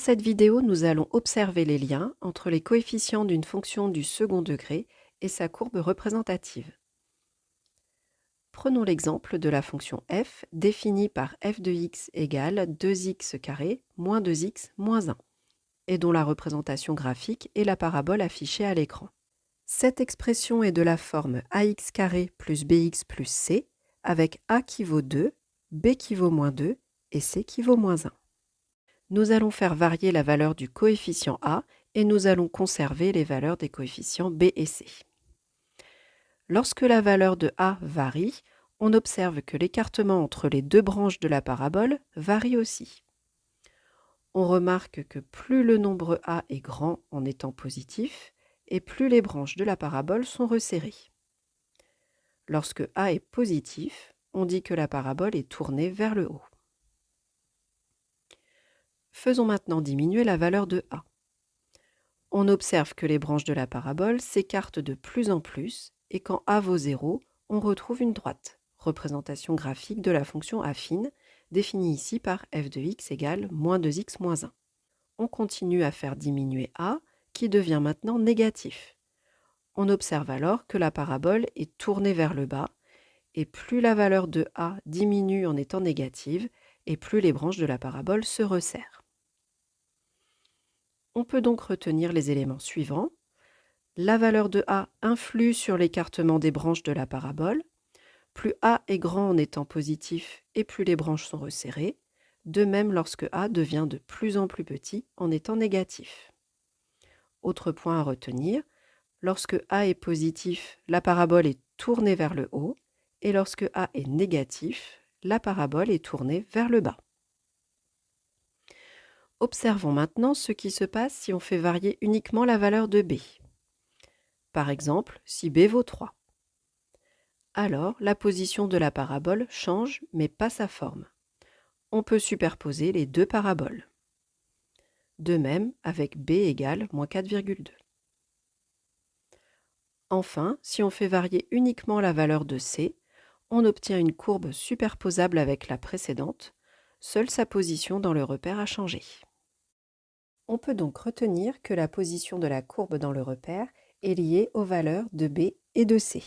cette vidéo, nous allons observer les liens entre les coefficients d'une fonction du second degré et sa courbe représentative. Prenons l'exemple de la fonction f définie par f de x égale 2x² moins 2x moins 1 et dont la représentation graphique est la parabole affichée à l'écran. Cette expression est de la forme ax² plus bx plus c avec a qui vaut 2, b qui vaut moins 2 et c qui vaut moins 1. Nous allons faire varier la valeur du coefficient a et nous allons conserver les valeurs des coefficients b et c. Lorsque la valeur de a varie, on observe que l'écartement entre les deux branches de la parabole varie aussi. On remarque que plus le nombre a est grand en étant positif, et plus les branches de la parabole sont resserrées. Lorsque a est positif, on dit que la parabole est tournée vers le haut. Faisons maintenant diminuer la valeur de a. On observe que les branches de la parabole s'écartent de plus en plus, et quand a vaut 0, on retrouve une droite, représentation graphique de la fonction affine, définie ici par f de x égale moins 2x moins 1. On continue à faire diminuer a, qui devient maintenant négatif. On observe alors que la parabole est tournée vers le bas, et plus la valeur de a diminue en étant négative, et plus les branches de la parabole se resserrent. On peut donc retenir les éléments suivants. La valeur de a influe sur l'écartement des branches de la parabole. Plus a est grand en étant positif et plus les branches sont resserrées. De même lorsque a devient de plus en plus petit en étant négatif. Autre point à retenir, lorsque a est positif, la parabole est tournée vers le haut et lorsque a est négatif, la parabole est tournée vers le bas. Observons maintenant ce qui se passe si on fait varier uniquement la valeur de b. Par exemple, si b vaut 3. Alors, la position de la parabole change, mais pas sa forme. On peut superposer les deux paraboles. De même avec b égale moins 4,2. Enfin, si on fait varier uniquement la valeur de c, on obtient une courbe superposable avec la précédente, seule sa position dans le repère a changé. On peut donc retenir que la position de la courbe dans le repère est liée aux valeurs de b et de c.